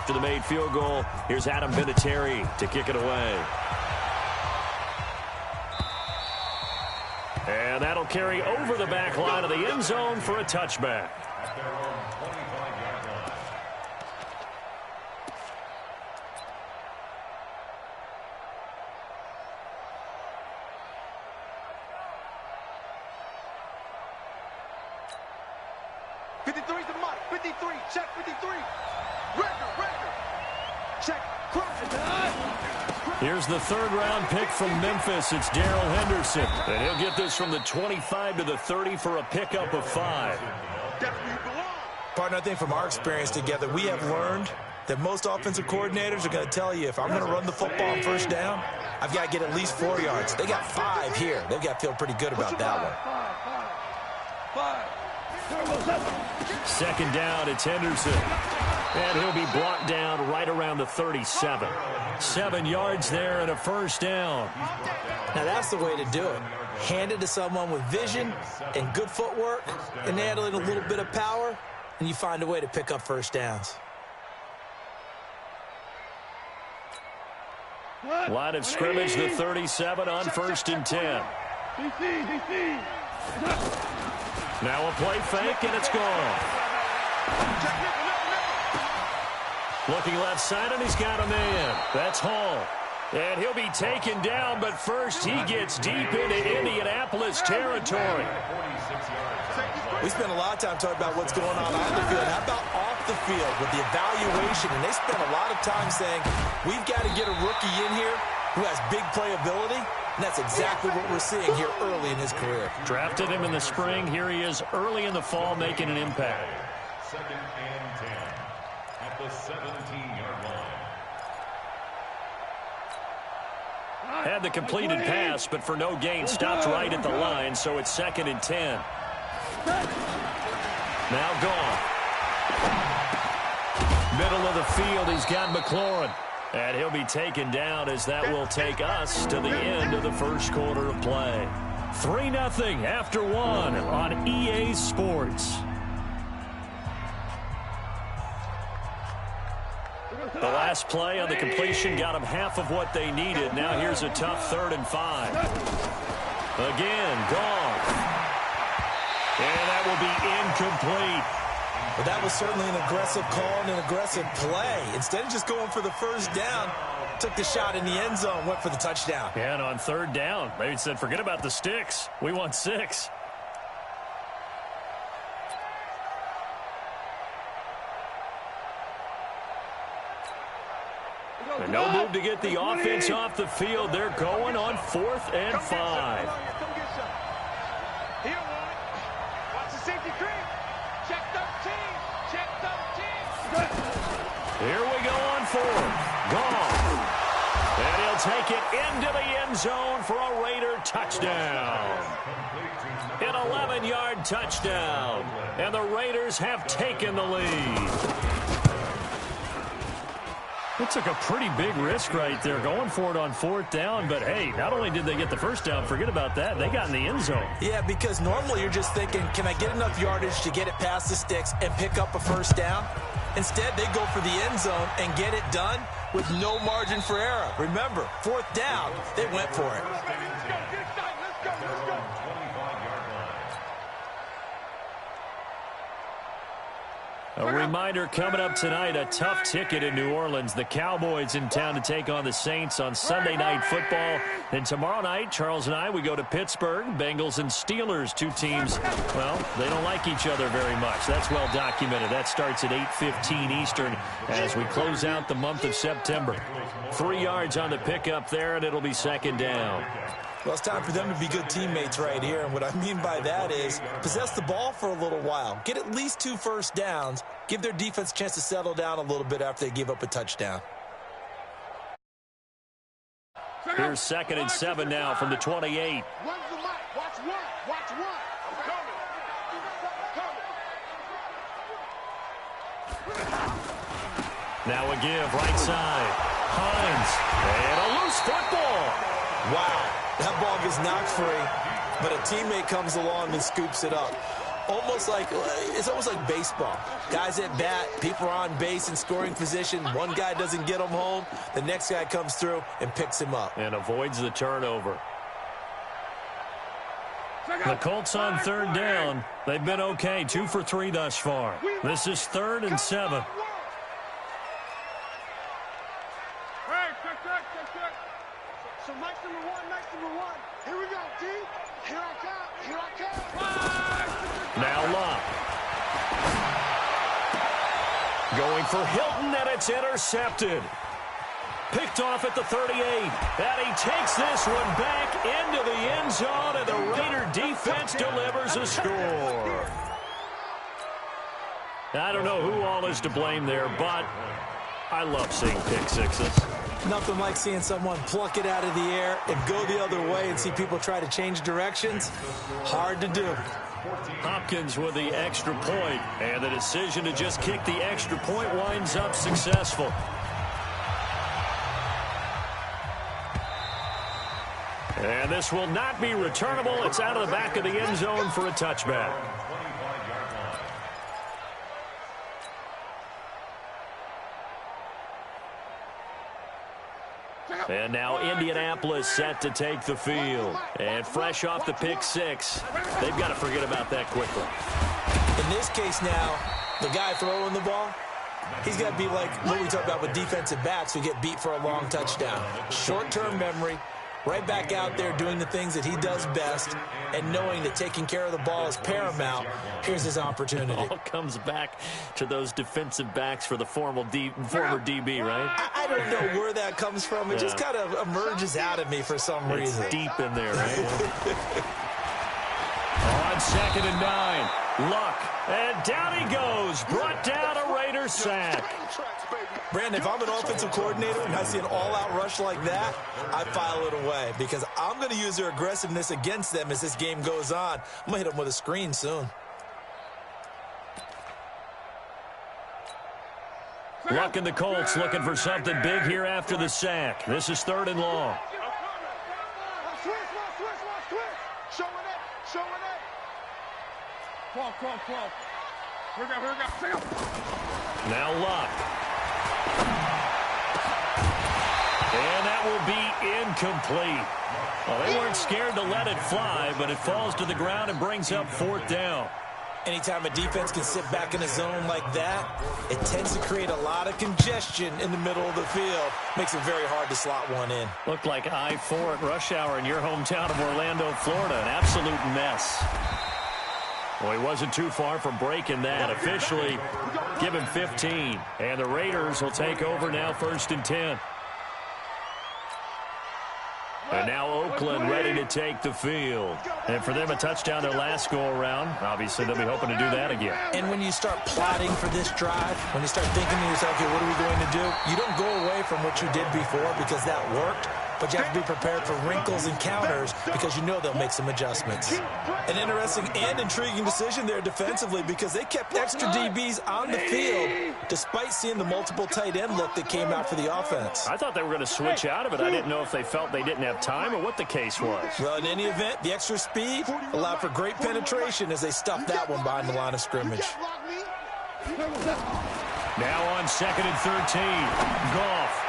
After the made field goal, here's Adam Vinatieri to kick it away. And that'll carry over the back line of the end zone for a touchback. Here's the third-round pick from Memphis. It's Darrell Henderson. And he'll get this from the 25 to the 30 for a pickup of 5. Partner, I think from our experience together, we have learned that most offensive coordinators are going to tell you, if I'm going to run the football on first down, I've got to get at least 4 yards. They got 5 here. They've got to feel pretty good about that one. Second down, it's Henderson. And he'll be brought down right around the 37. 7 yards there and a first down. Now that's the way to do it. Hand it to someone with vision and good footwork and add in a little bit of power, and you find a way to pick up first downs. Line of scrimmage, the 37 on 1st and 10. Now a play fake, and it's gone. Looking left side, and he's got a man. That's Hall. And he'll be taken down, but first he gets deep into Indianapolis territory. We spent a lot of time talking about what's going on the field. How about off the field with the evaluation? And they spent a lot of time saying, we've got to get a rookie in here who has big playability. And that's exactly what we're seeing here early in his career. Drafted him in the spring. Here he is early in the fall making an impact. 2nd and 10 at the 17-yard line. Had the completed pass, but for no gain, stopped right at the line, so it's 2nd and 10. Now gone. Middle of the field, he's got McLaurin. And he'll be taken down as that will take us to the end of the first quarter of play. 3-0 after 1 on EA Sports. The last play on the completion got them half of what they needed. Now here's a tough 3rd and 5. Again, gone. And that will be incomplete. But that was certainly an aggressive call and an aggressive play. Instead of just going for the first down, took the shot in the end zone, went for the touchdown. And on 3rd down, they said, forget about the sticks. We want 6. And no move to get the offense off the field. They're going on 4th and 5. Here we go on 4th. Gone. And he'll take it into the end zone for a Raider touchdown. An 11-yard touchdown. And the Raiders have taken the lead. It took a pretty big risk right there going for it on 4th down. But, hey, not only did they get the first down, forget about that, they got in the end zone. Yeah, because normally you're just thinking, can I get enough yardage to get it past the sticks and pick up a first down? Instead, they go for the end zone and get it done with no margin for error. Remember, 4th down, they went for it. A reminder coming up tonight, a tough ticket in New Orleans. The Cowboys in town to take on the Saints on Sunday Night Football. Then tomorrow night, Charles and I, we go to Pittsburgh. Bengals and Steelers, 2 teams, well, they don't like each other very much. That's well documented. That starts at 8:15 Eastern as we close out the month of September. 3 yards on the pickup there, and it'll be 2nd down. Well, it's time for them to be good teammates right here. And what I mean by that is possess the ball for a little while. Get at least 2 first downs. Give their defense a chance to settle down a little bit after they give up a touchdown. Here's 2nd and 7 now from the 28. Now a give, right side. Hines. And a loose football. Wow. That ball gets knocked free, but a teammate comes along and scoops it up. almost like baseball. Guys at bat, people are on base in scoring position. One guy doesn't get him home. The next guy comes through and picks him up. And avoids the turnover. The Colts on third down. They've been okay, 2 for 3 thus far. This is 3rd and 7. So Mike's number one. Here we go, D. Here I come. Now Locke. Going for Hilton, and it's intercepted. Picked off at the 38. And he takes this one back into the end zone, and the Raider defense delivers a score. I don't know who all is to blame there, but I love seeing pick sixes. Nothing like seeing someone pluck it out of the air and go the other way and see people try to change directions. Hard to do. Hopkins with the extra point, and the decision to just kick the extra point winds up successful. And this will not be returnable. It's out of the back of the end zone for a touchback. And now Indianapolis set to take the field. And fresh off the pick six, they've got to forget about that quickly. In this case now, the guy throwing the ball, he's got to be like what we talk about with defensive backs who get beat for a long touchdown. Short-term memory, right back out there doing the things that he does best, and knowing that taking care of the ball is paramount. Here's his opportunity. It all comes back to those defensive backs for the former DB, right? I don't know where that comes from. It just kind of emerges out of me for some reason. It's deep in there, right? On 2nd and 9, Luck, and down he goes. Brought down a Raider sack. Brandon, if I'm an offensive coordinator and I see an all-out rush like that, I file it away because I'm going to use their aggressiveness against them as this game goes on. I'm going to hit them with a screen soon. Luck and the Colts looking for something big here after the sack. This is 3rd and long. Switch. Showing it. Come on. Here we go. Now Luck. And that will be incomplete. Well, they weren't scared to let it fly, but it falls to the ground and brings up 4th down. Anytime a defense can sit back in a zone like that, it tends to create a lot of congestion in the middle of the field. Makes it very hard to slot one in. Looked like I-4 at rush hour in your hometown of Orlando, Florida. An absolute mess. Well, he wasn't too far from breaking that. Officially, give him 15. And the Raiders will take over now 1st and 10. And now Oakland ready to take the field. And for them, a touchdown their last go-around. Obviously, they'll be hoping to do that again. And when you start plotting for this drive, when you start thinking to yourself, okay, what are we going to do? You don't go away from what you did before because that worked. But you have to be prepared for wrinkles and counters because you know they'll make some adjustments. An interesting and intriguing decision there defensively because they kept extra DBs on the field despite seeing the multiple tight end look that came out for the offense. I thought they were going to switch out of it. I didn't know if they felt they didn't have time or what the case was. Well, in any event, the extra speed allowed for great penetration as they stuffed that one behind the line of scrimmage. Now on 2nd and 13, Goff.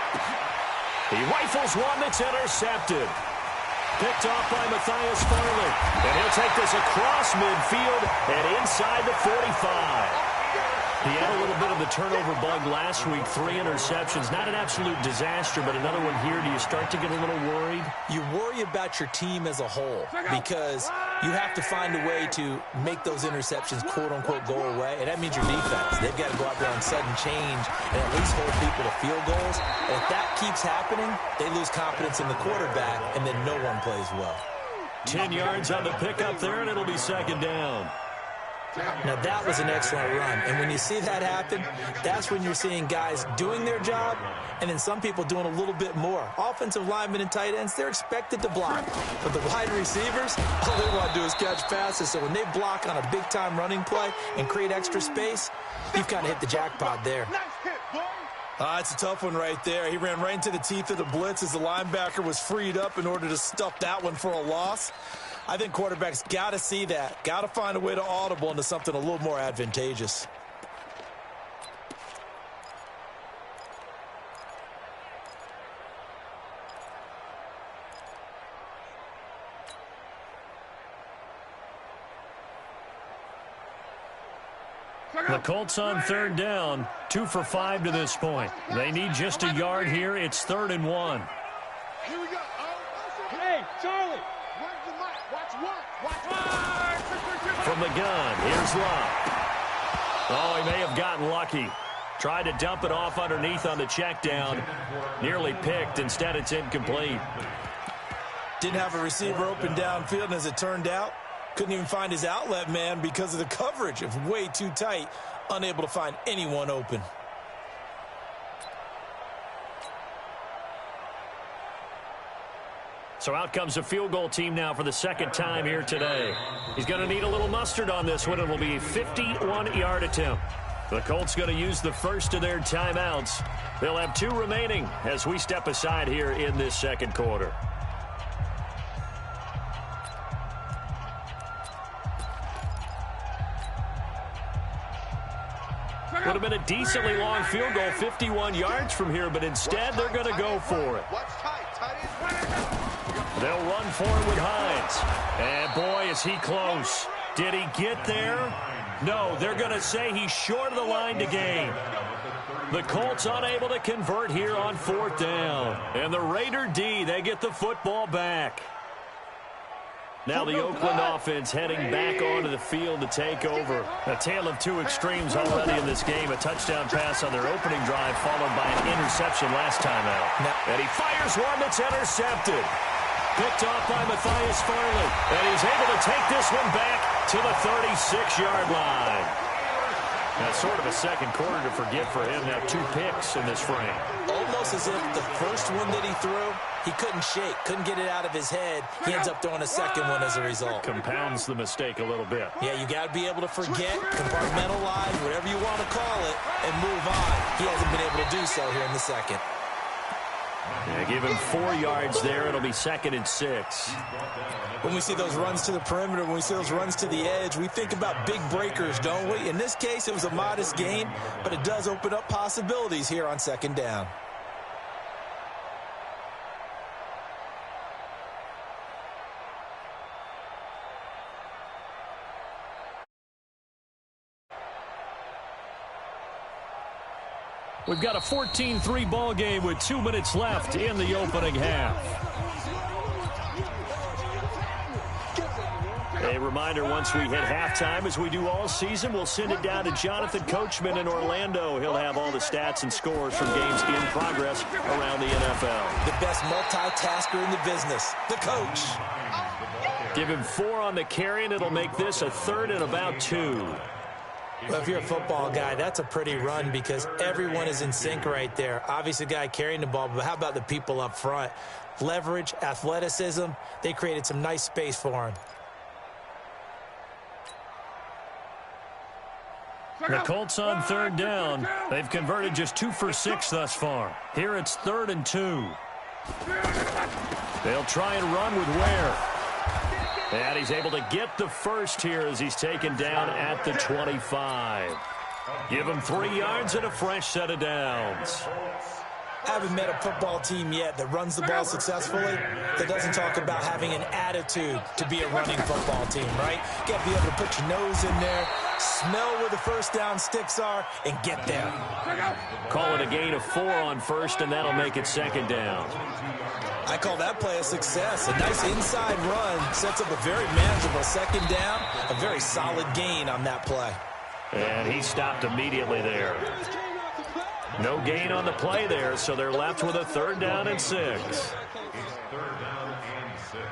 He rifles one that's intercepted. Picked off by Matthias Farley. And he'll take this across midfield and inside the 45. He had a little bit of the turnover bug last week. 3 interceptions. Not an absolute disaster, but another one here. Do you start to get a little worried? You worry about your team as a whole because you have to find a way to make those interceptions, quote-unquote, go away. And that means your defense. They've got to go out there on sudden change and at least hold people to field goals. And if that keeps happening, they lose confidence in the quarterback, and then no one plays well. 10 yards on the pickup there, and it'll be 2nd down. Now, that was an excellent run. And when you see that happen, that's when you're seeing guys doing their job and then some people doing a little bit more. Offensive linemen and tight ends, they're expected to block. But the wide receivers, all they want to do is catch passes. So when they block on a big-time running play and create extra space, you've kind of hit the jackpot there. It's a tough one right there. He ran right into the teeth of the blitz as the linebacker was freed up in order to stuff that one for a loss. I think quarterbacks got to see that. Got to find a way to audible into something a little more advantageous. The Colts on third down, 2 for 5 to this point. They need just a yard here. It's 3rd and 1. Here we go. Hey, Charlie. Where's the mic? Watch one. Watch one. From the gun, here's Love. Oh, he may have gotten lucky. Tried to dump it off underneath on the check down. Nearly picked. Instead, it's incomplete. Didn't have a receiver open downfield, and as it turned out, couldn't even find his outlet man because of the coverage. It was way too tight. Unable to find anyone open. So out comes a field goal team now for the second time here today. He's going to need a little mustard on this one. It'll be a 51-yard attempt. The Colts going to use the first of their timeouts. They'll have 2 remaining as we step aside here in this second quarter. Would have been a decently long field goal, 51 yards from here, but instead they're going to go for it. They'll run for it with Hines. And boy, is he close. Did he get there? No, they're going to say he's short of the line to gain. The Colts unable to convert here on 4th down. And the Raider D, they get the football back. Now the Oakland offense heading back onto the field to take over. A tale of 2 extremes already in this game. A touchdown pass on their opening drive followed by an interception last time out. And he fires one that's intercepted. Picked off by Matthias Farley. And he's able to take this one back to the 36-yard line. That's sort of a second quarter to forget for him. Now 2 picks in this frame. Almost as if the first one that he threw, he couldn't shake, couldn't get it out of his head. He ends up throwing a second one as a result. Compounds the mistake a little bit. Yeah, you got to be able to forget, compartmentalize, whatever you want to call it, and move on. He hasn't been able to do so here in the second. Yeah, give him 4 yards there. It'll be 2nd and 6. When we see those runs to the perimeter, when we see those runs to the edge, we think about big breakers, don't we? In this case, it was a modest gain, but it does open up possibilities here on 2nd down. We've got a 14-3 ball game with 2 minutes left in the opening half. A reminder, once we hit halftime, as we do all season, we'll send it down to Jonathan Coachman in Orlando. He'll have all the stats and scores from games in progress around the NFL. The best multitasker in the business, the coach. Give him 4 on the carry, and it'll make this a 3rd and about 2. Well, if you're a football guy, that's a pretty run because everyone is in sync right there. Obviously, the guy carrying the ball, but how about the people up front? Leverage, athleticism, they created some nice space for him. The Colts on 3rd down. They've converted just 2 for 6 thus far. Here it's 3rd and 2. They'll try and run with Ware. And he's able to get the first here as he's taken down at the 25. Give him 3 yards and a fresh set of downs. I haven't met a football team yet that runs the ball successfully that doesn't talk about having an attitude to be a running football team, right? You got to be able to put your nose in there, smell where the first down sticks are, and get there. Call it a gain of 4 on 1st, and that'll make it 2nd down. I call that play a success. A nice inside run sets up a very manageable 2nd down, a very solid gain on that play. And he stopped immediately there. No gain on the play there, so they're left with a 3rd down and 6. 3rd down and 6.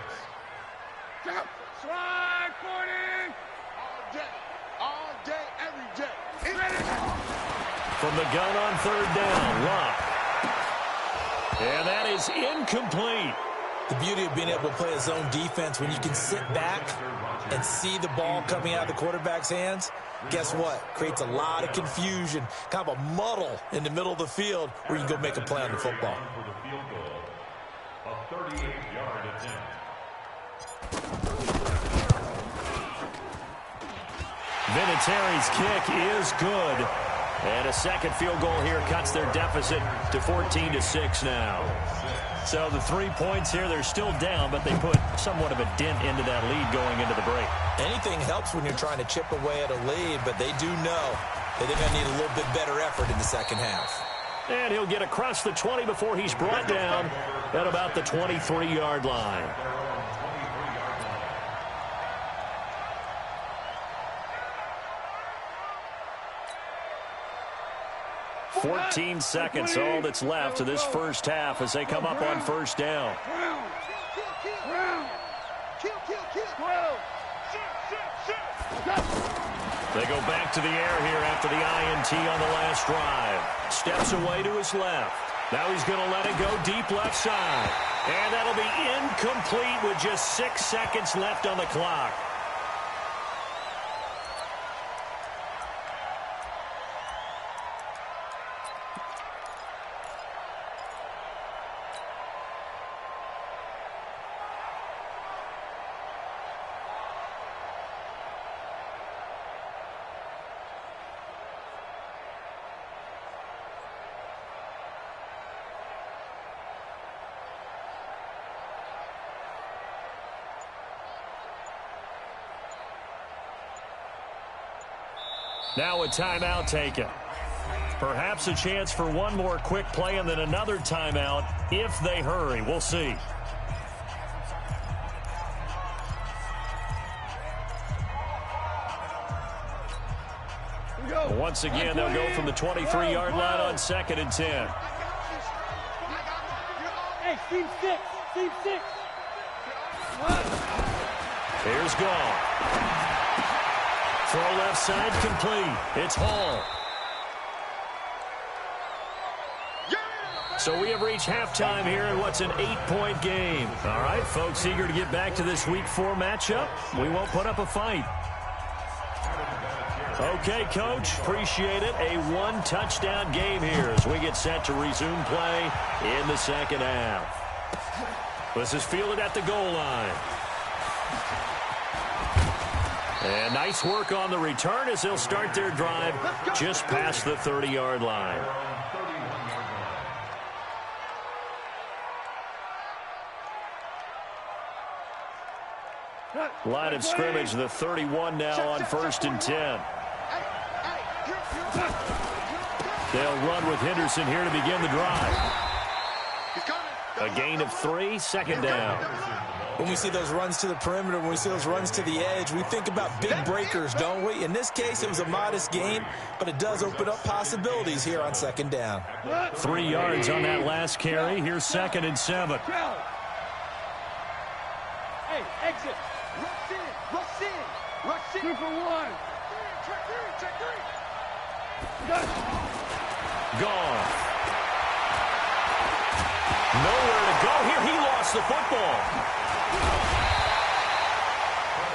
Slide 40. All day, every day. From the gun on 3rd down, Locke. And that is incomplete. The beauty of being able to play a zone defense when you can sit back and see the ball coming out of the quarterback's hands, guess what? Creates a lot of confusion, kind of a muddle in the middle of the field where you can go make a play on the football. For the field goal, a 38-yard attempt. Vinatieri's kick is good. And a second field goal here cuts their deficit to 14-6 now. So the 3 points here, they're still down, but they put somewhat of a dent into that lead going into the break. Anything helps when you're trying to chip away at a lead, but they do know that they're going to need a little bit better effort in the second half. And he'll get across the 20 before he's brought down at about the 23-yard line. 14 seconds, all that's left to this first half as they come up on first down. They go back to the air here after the INT on the last drive. Steps away to his left. Now he's going to let it go deep left side. And that'll be incomplete with just 6 seconds left on the clock. Now a timeout taken. Perhaps a chance for one more quick play and then another timeout if they hurry. We'll see. Once again, they'll go from the 23-yard line on 2nd and 10. Hey, team 6. Team 6. Here's Gall. Throw left side complete. It's Hall. So we have reached halftime here in what's an 8-point game. All right, folks, eager to get back to this Week 4 matchup. We won't put up a fight. Okay, Coach, appreciate it. A one-touchdown game here as we get set to resume play in the second half. This is fielded at the goal line. And nice work on the return as they'll start their drive just past the 30-yard line. Line of scrimmage, the 31 now on 1st and 10. They'll run with Henderson here to begin the drive. A gain of 3, second down. When we see those runs to the perimeter, when we see those runs to the edge, we think about big breakers, don't we? In this case, it was a modest gain, but it does open up possibilities here on 2nd down. 3 yards on that last carry. Here's 2nd and 7. Hey, exit. Rush in. Rush in. Rush in. 2 for 1. Check 3. Gone. Nowhere to go here. He lost the football.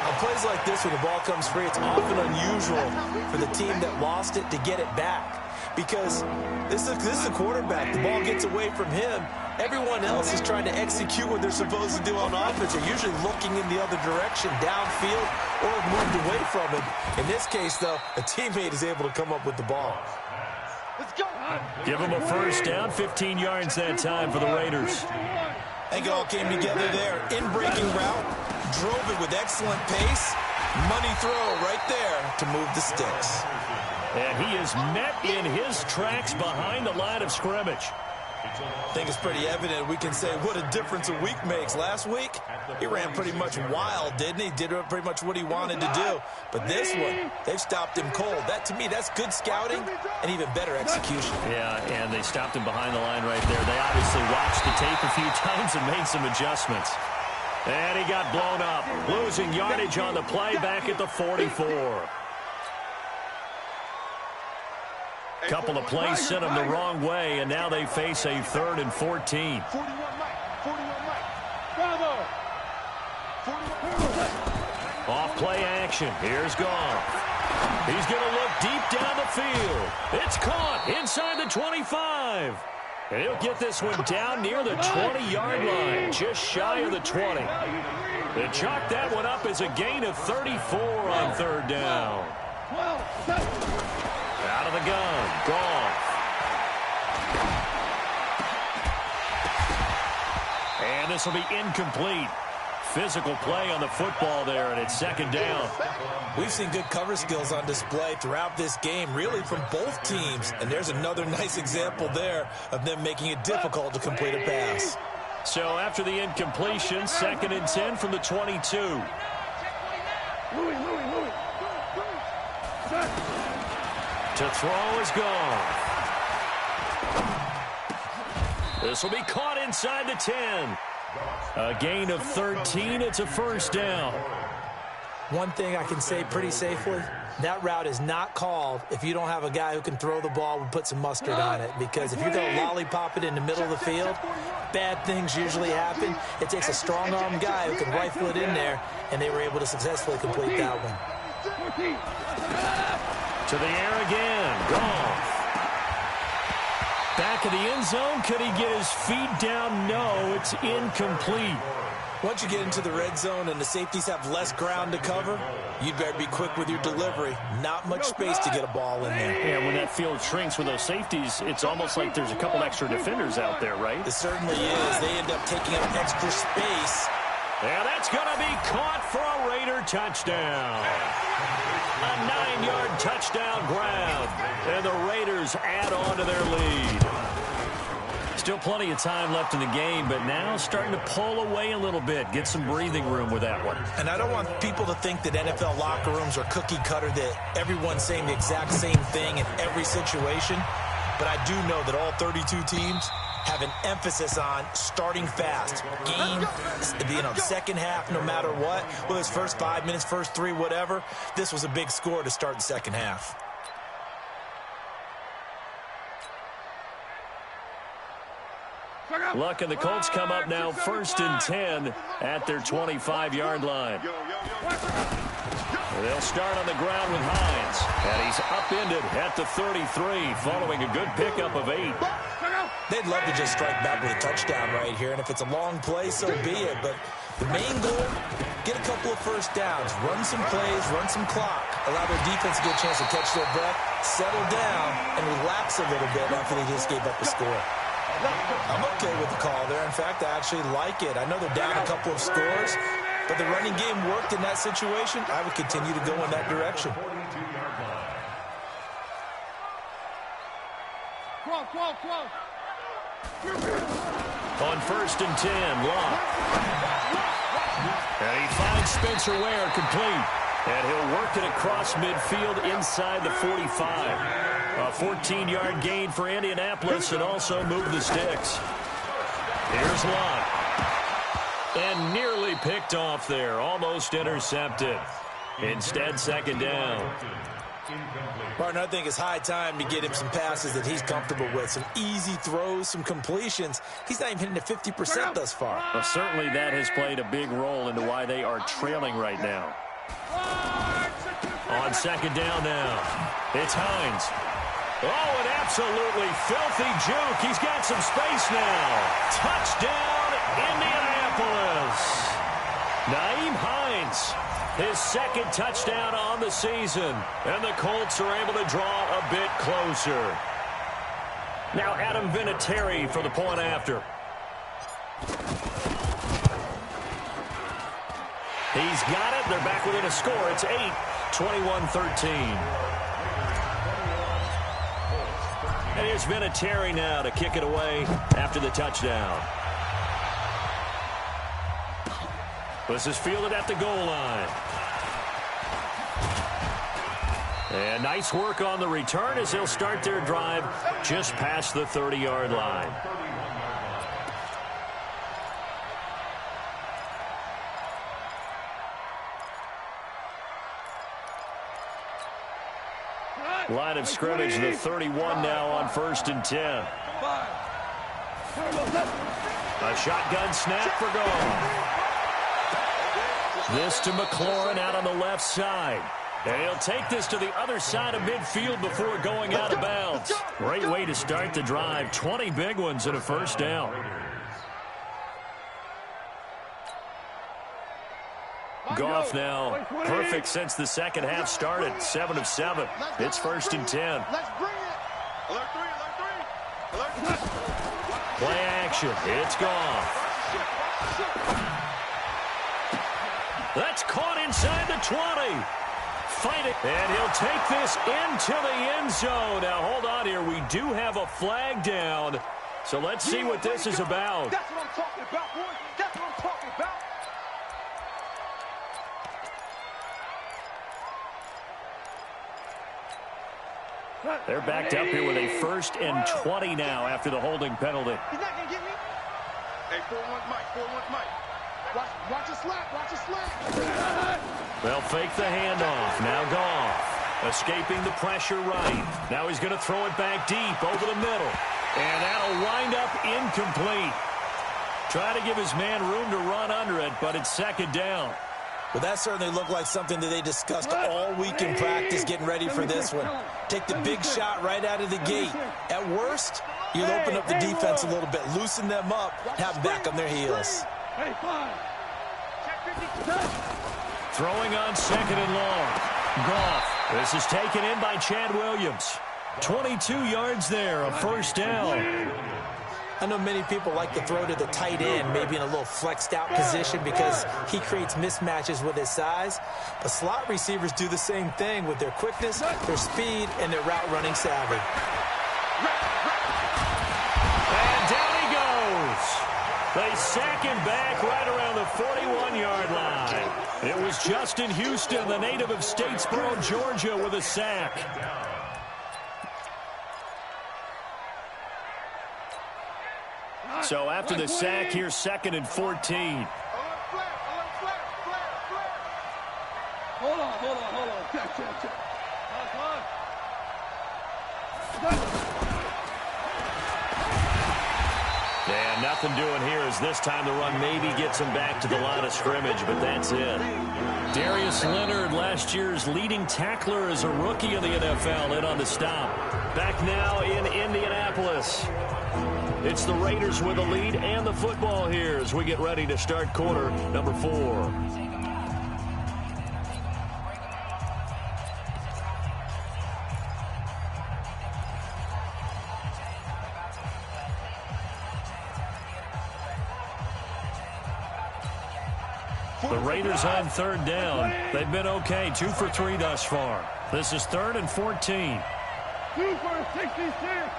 On plays like this, when the ball comes free, it's often unusual for the team that lost it to get it back. Because this is a quarterback. The ball gets away from him. Everyone else is trying to execute what they're supposed to do on offense. They're usually looking in the other direction, downfield, or moved away from it. In this case, though, a teammate is able to come up with the ball. Let's go. Give them a first down, 15 yards that time for the Raiders. I think it all came together there. In-breaking route, drove it with excellent pace. Money throw right there to move the sticks. And he is met in his tracks behind the line of scrimmage. I think it's pretty evident. We can say what a difference a week makes. Last week, he ran pretty much wild, didn't he? Did pretty much what he wanted to do. But this one, they've stopped him cold. That, to me, that's good scouting and even better execution. Yeah, and they stopped him behind the line right there. They obviously watched the tape a few times and made some adjustments. And he got blown up, losing yardage on the play back at the 44. Couple of plays sent them the wrong way, and now they face a 3rd and 14. 41 Mike. Bravo. Off play action. Here's Goff. He's going to look deep down the field. It's caught inside the 25. And he'll get this one down near the 20-yard line, just shy of the 20. They chalk that one up as a gain of 34 on 3rd down. Out of the gun. Goff. And this will be incomplete. Physical play on the football there, and it's second down. We've seen good cover skills on display throughout this game, really from both teams. And there's another nice example there of them making it difficult to complete a pass. So after the incompletion, 2nd and 10 from the 22. To throw is gone. This will be caught inside the 10. A gain of 13. It's a first down. One thing I can say pretty safely, that route is not called if you don't have a guy who can throw the ball and put some mustard on it. Because if you're going to lollipop it in the middle of the field, bad things usually happen. It takes a strong-arm guy who can rifle it in there, and they were able to successfully complete that one. To the air again. Goff. Back of the end zone. Could he get his feet down? No, it's incomplete. Once you get into the red zone and the safeties have less ground to cover, you'd better be quick with your delivery. Not much space to get a ball in there. Yeah, when that field shrinks with those safeties, it's almost like there's a couple extra defenders out there, right? It certainly is. They end up taking up extra space. And that's going to be caught for a Raider touchdown. A 9-yard touchdown grab. And the Raiders add on to their lead. Still plenty of time left in the game, but now starting to pull away a little bit. Get some breathing room with that one. And I don't want people to think that NFL locker rooms are cookie cutter, that everyone's saying the exact same thing in every situation. But I do know that all 32 teams have an emphasis on starting fast. Game, second half, no matter what. Whether it's first 5 minutes, first 3, whatever. This was a big score to start the second half. Luck and the Colts come up now 1st and 10 at their 25-yard line. They'll start on the ground with Hines. And he's upended at the 33 following a good pickup of 8. They'd love to just strike back with a touchdown right here. And if it's a long play, so be it. But the main goal, get a couple of first downs. Run some plays, run some clock. Allow their defense to get a chance to catch their breath, settle down, and relax a little bit after they just gave up the score. I'm okay with the call there. In fact, I actually like it. I know they're down a couple of scores, but the running game worked in that situation. I would continue to go in that direction. On 1st and 10, Locke. And he finds Spencer Ware complete. And he'll work it across midfield inside the 45. A 14-yard gain for Indianapolis and also move the sticks. Here's Locke. And nearly picked off there. Almost intercepted. Instead, second down. Partner, I think it's high time to get him some passes that he's comfortable with. Some easy throws, some completions. He's not even hitting the 50% thus far. Well, certainly that has played a big role into why they are trailing right now. On second down now, it's Hines. Oh, an absolutely filthy juke. He's got some space now. Touchdown, Indianapolis. Nyheim Hines, his second touchdown on the season. And the Colts are able to draw a bit closer. Now Adam Vinatieri for the point after. He's got it. They're back within a score. It's 8, 21-13. And here's Vinatieri now to kick it away after the touchdown. This is fielded at the goal line. And nice work on the return as they'll start their drive just past the 30-yard line. Line of scrimmage, the 31 now on 1st and 10. A shotgun snap for goal. This to McLaurin out on the left side. And he'll take this to the other side of midfield before going out of bounds. Great way to start the drive. 20 big ones and a first down. Goff now perfect since the second half started. 7 of 7. It's 1st and 10. Let's bring it. Alert 3, alert 3. Alert 3. Play action. It's Goff. That's caught inside the 20. Fight it. And he'll take this into the end zone. Now, hold on here. We do have a flag down. So let's see what this is about. That's what I'm talking about, boy. That's what I'm talking about. They're backed up here with a 1st and 20 now after the holding penalty. He's not going to get me. Hey, 4-1 Mike, 4-1 Mike. Watch a slap, watch a slap. They'll fake the handoff. Now Goff escaping the pressure right. Now he's going to throw it back deep over the middle. And that'll wind up incomplete. Try to give his man room to run under it, but it's 2nd down. Well, that certainly looked like something that they discussed all week in practice, getting ready for this one. Take the big shot right out of the gate. At worst, you'll open up the defense a little bit, loosen them up, have them back on their heels. Throwing on 2nd and long. Goff. This is taken in by Chad Williams. 22 yards there, a 1st down. I know many people like to throw to the tight end, maybe in a little flexed out position because he creates mismatches with his size. But slot receivers do the same thing with their quickness, their speed, and their route running savvy. And down he goes. They sack him back right around the 41-yard line. It was Justin Houston, the native of Statesboro, Georgia, with a sack. So after the sack, here's 2nd and 14. Hold on. Check. Yeah, nothing doing here as this time the run maybe gets him back to the line of scrimmage, but that's it. Darius Leonard, last year's leading tackler as a rookie in the NFL, in on the stop. Back now in Indianapolis. It's the Raiders with the lead and the football here as we get ready to start quarter number 4. The Raiders on 3rd down. They've been okay, 2 for 3 thus far. This is 3rd and 14. 2 for 66.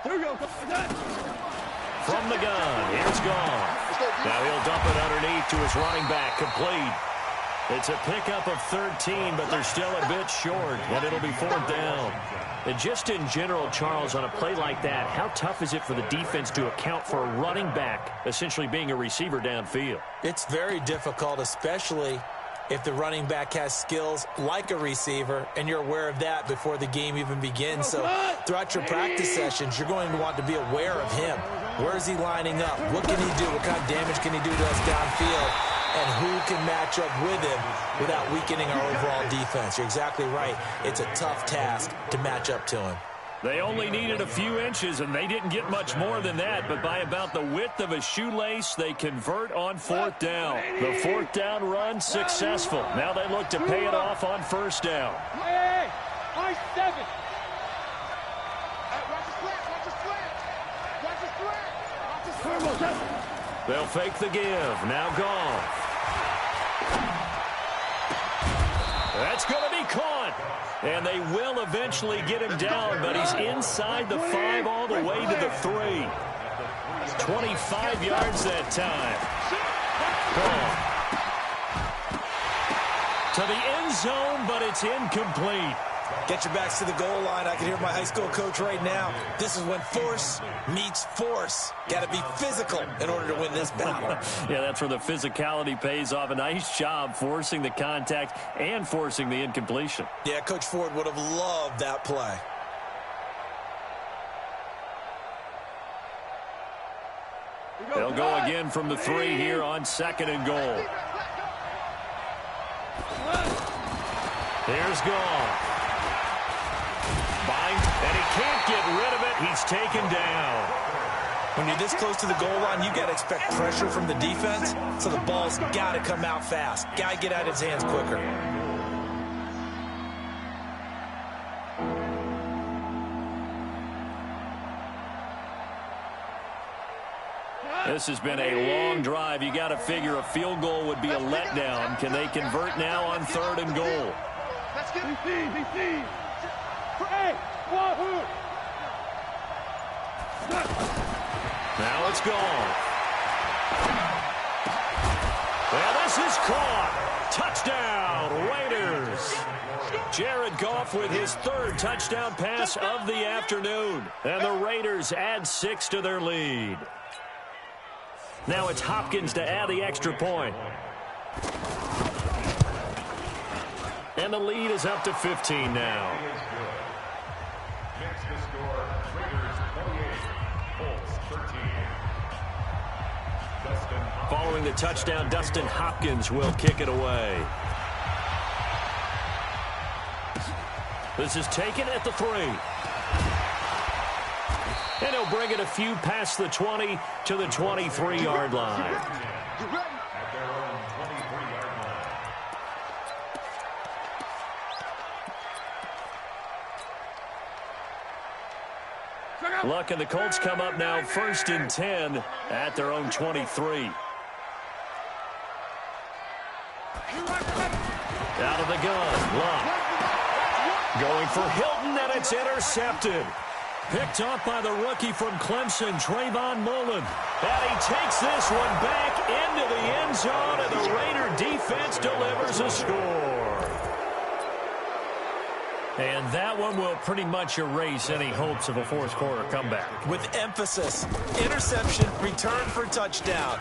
Here we go. From the gun, here's Goff. Now he'll dump it underneath to his running back, complete. It's a pickup of 13, but they're still a bit short, and it'll be 4th down. And just in general, Charles, on a play like that, how tough is it for the defense to account for a running back essentially being a receiver downfield? It's very difficult, especially if the running back has skills like a receiver, and you're aware of that before the game even begins. So throughout your practice sessions, you're going to want to be aware of him. Where is he lining up? What can he do? What kind of damage can he do to us downfield? And who can match up with him without weakening our overall defense? You're exactly right. It's a tough task to match up to him. They only needed a few inches, and they didn't get much more than that. But by about the width of a shoelace, they convert on 4th down. The 4th down run successful. Now they look to pay it off on 1st down. Hey, I 7. Watch the slant. They'll fake the give. Now Goff. That's going to be caught. And they will eventually get him down, but he's inside the 5 all the way to the 3. 25 yards that time. Goff. To the end zone, but it's incomplete. Get your backs to the goal line. I can hear my high school coach right now. This is when force meets force. Got to be physical in order to win this battle. Yeah, that's where the physicality pays off. A nice job forcing the contact and forcing the incompletion. Yeah, Coach Ford would have loved that play. They'll go again from the 3 here on 2nd and goal. Here's Goff. And he can't get rid of it. He's taken down. When you're this close to the goal line, you got to expect pressure from the defense, so the ball's got to come out fast. Got to get out of his hands quicker. This has been a long drive. You got to figure a field goal would be a letdown. Can they convert now on 3rd and goal? Let's get BC. Now it's gone. Well, this is caught. Touchdown, Raiders. Jared Goff with his 3rd touchdown pass of the afternoon. And the Raiders add 6 to their lead. Now it's Hopkins to add the extra point. And the lead is up to 15 now. Next to score, Raiders 28, Colts 13. Following the touchdown, Dustin Hopkins will kick it away. This is taken at the 3. And he'll bring it a few past the 20 to the 23-yard line. At their own 23-yard line. Luck and the Colts come up now 1st and 10 at their own 23. Out of the gun, Luck. Going for Hilton, and it's intercepted. Picked off by the rookie from Clemson, Trayvon Mullen. And he takes this one back into the end zone, and the Raider defense delivers a score. And that one will pretty much erase any hopes of a 4th quarter comeback. With emphasis, interception, return for touchdown.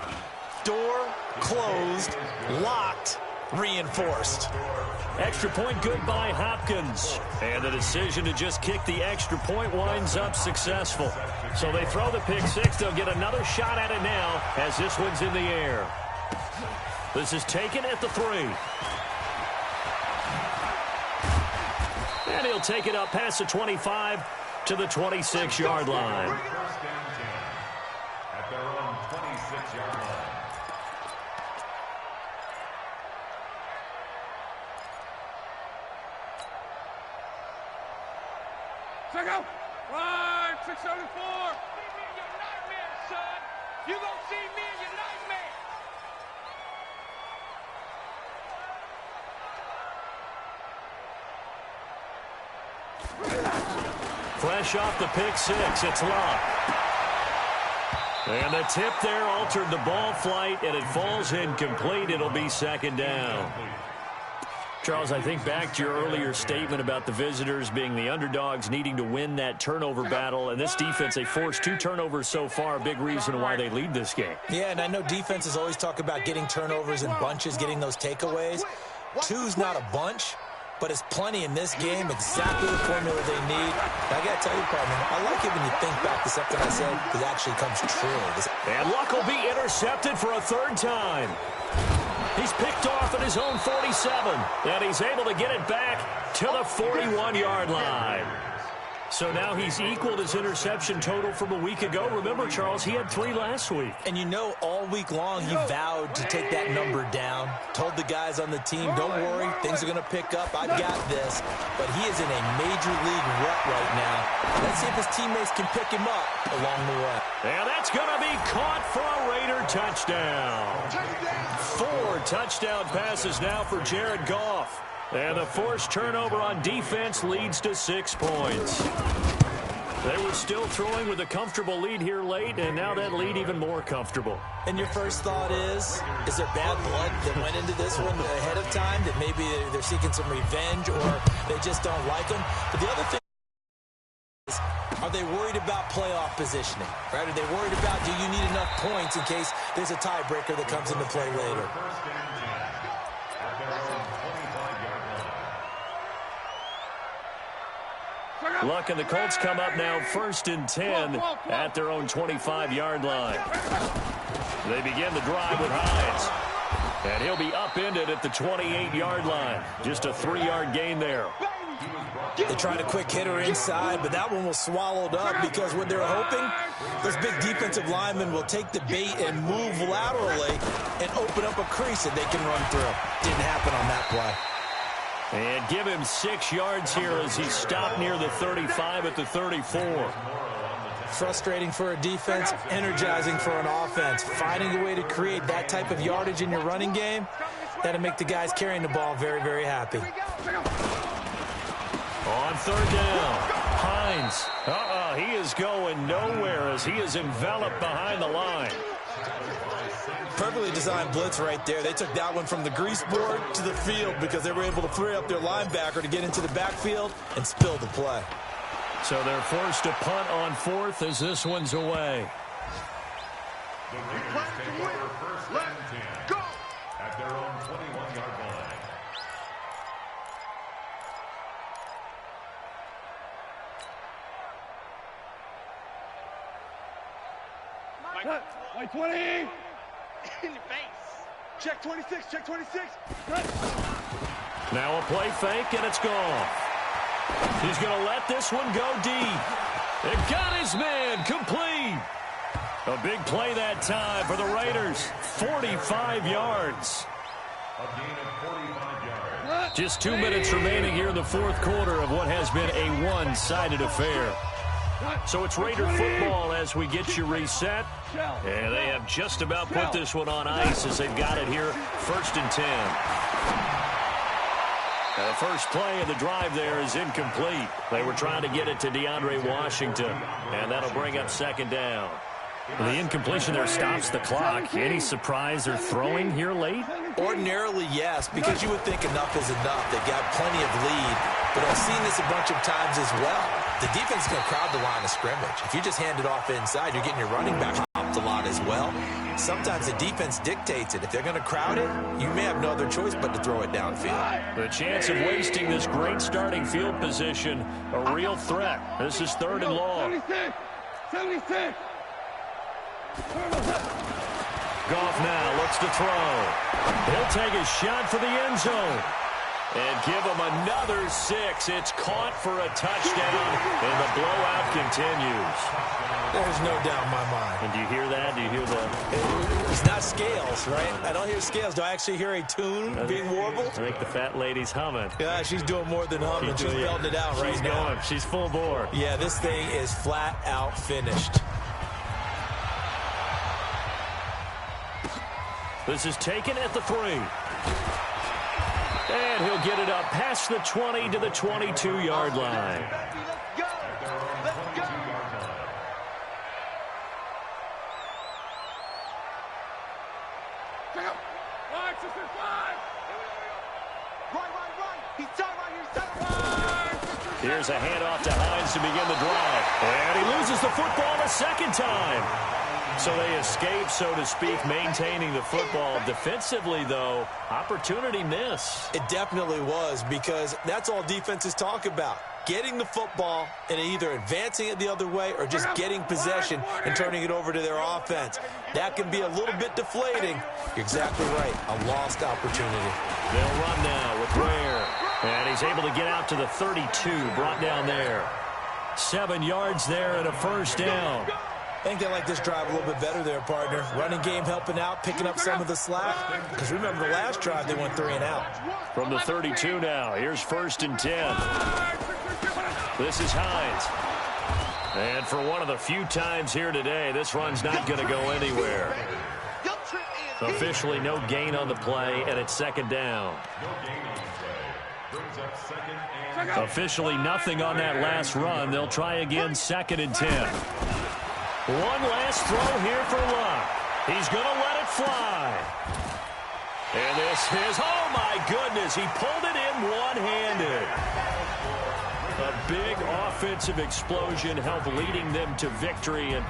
Door closed, locked, reinforced. Extra point good by Hopkins. And the decision to just kick the extra point winds up successful. So they throw the pick 6. They'll get another shot at it now as this one's in the air. This is taken at the 3. And he'll take it up past the 25 to the 26-yard line. 1st and 10 at their own 26-yard line. Check out. Right, 674. See me in your nightmare, son. You gonna see me in your nightmare. Fresh off the pick 6, it's Luck. And the tip there altered the ball flight, and it falls incomplete. It'll be 2nd down. Charles, I think back to your earlier statement about the visitors being the underdogs needing to win that turnover battle. And this defense, they forced 2 turnovers so far, a big reason why they lead this game. Yeah, and I know defenses always talk about getting turnovers in bunches, getting those takeaways. 2's not a bunch, but it's plenty in this game, exactly the formula they need. I got to tell you, partner, I like it when you think back to something I said, because it actually comes true. And Luck will be intercepted for a 3rd time. He's picked off at his own 47, and he's able to get it back to the 41-yard line. So now he's equaled his interception total from a week ago. Remember, Charles, he had 3 last week. And you know, all week long he vowed to take that number down. Told the guys on the team, don't worry, things are going to pick up. I've got this. But he is in a major league rut right now. Let's see if his teammates can pick him up along the way. And that's going to be caught for a Raider touchdown. 4 touchdown passes now for Jared Goff. And the forced turnover on defense leads to 6 points. They were still throwing with a comfortable lead here late, and now that lead even more comfortable. And your first thought is there bad blood that went into this one ahead of time, that maybe they're seeking some revenge or they just don't like them? But the other thing is, are they worried about playoff positioning? Right? Are they worried about, do you need enough points in case there's a tiebreaker that comes into play later? Luck and the Colts come up now 1st and 10 at their own 25-yard line. They begin the drive with Hines. And he'll be upended at the 28-yard line. Just a 3-yard gain there. They tried a quick hitter inside, but that one was swallowed up because what they were hoping, those big defensive linemen will take the bait and move laterally and open up a crease that they can run through. Didn't happen on that play. And give him 6 yards here as he stopped near the 35 at the 34. Frustrating for a defense, energizing for an offense. Finding a way to create that type of yardage in your running game, that'll make the guys carrying the ball very, very happy. On 3rd down, Hines. He is going nowhere as he is enveloped behind the line. Perfectly designed blitz right there. They took that one from the grease board to the field because they were able to free up their linebacker to get into the backfield and spill the play. So they're forced to punt on 4th as this one's away. The Raiders take over 1st and 10 at their own 21-yard line. White 20! In your face. Check 26, check 26. Now a play fake, and it's gone. He's going to let this one go deep. It got his man complete. A big play that time for the Raiders. 45 yards. A gain of 45 yards. Just 2 minutes remaining here in the 4th quarter of what has been a one-sided affair. So it's Raider football as we get you reset. And they have just about put this one on ice as they've got it here, 1st and 10. The first play of the drive there is incomplete. They were trying to get it to DeAndre Washington, and that'll bring up 2nd down. The incompletion there stops the clock. Any surprise they're throwing here late? Ordinarily, yes, because you would think enough is enough. They've got plenty of lead, but I've seen this a bunch of times as well. The defense is going to crowd the line of scrimmage. If you just hand it off inside, you're getting your running back hopped a lot as well. Sometimes the defense dictates it. If they're going to crowd it, you may have no other choice but to throw it downfield. The chance of wasting this great starting field position, a real threat. This is 3rd and long. 76! Goff now looks to throw. He'll take a shot for the end zone. And give him another 6. It's caught for a touchdown, and the blowout continues. There's no doubt in my mind. And do you hear that? Do you hear that? It's not scales, right? I don't hear scales. Do I actually hear a tune being warbled? I think the fat lady's humming. Yeah, she's doing more than humming. She's belting it out right now. Going. She's full bore. Yeah, this thing is flat out finished. This is taken at the 3. And he'll get it up past the 20 to the 22-yard line. Here's a handoff to Hines to begin the drive. And he loses the football a 2nd time. So they escape, so to speak, maintaining the football. Defensively, though, opportunity miss. It definitely was, because that's all defenses talk about. Getting the football and either advancing it the other way or just getting possession and turning it over to their offense. That can be a little bit deflating. You're exactly right. A lost opportunity. They'll run now with Ware. And he's able to get out to the 32, brought down there. 7 yards there and a 1st down. I think they like this drive a little bit better there, partner. Running game helping out, picking up some of the slack. Because remember the last drive, they went 3 and out. From the 32 now, here's 1st and 10. This is Hines. And for one of the few times here today, this run's not going to go anywhere. Officially no gain on the play, and it's 2nd down. Officially nothing on that last run. They'll try again, 2nd and 10. One last throw here for Luck. He's going to let it fly. And this is, oh my goodness, he pulled it in one-handed. A big offensive explosion helped leading them to victory, and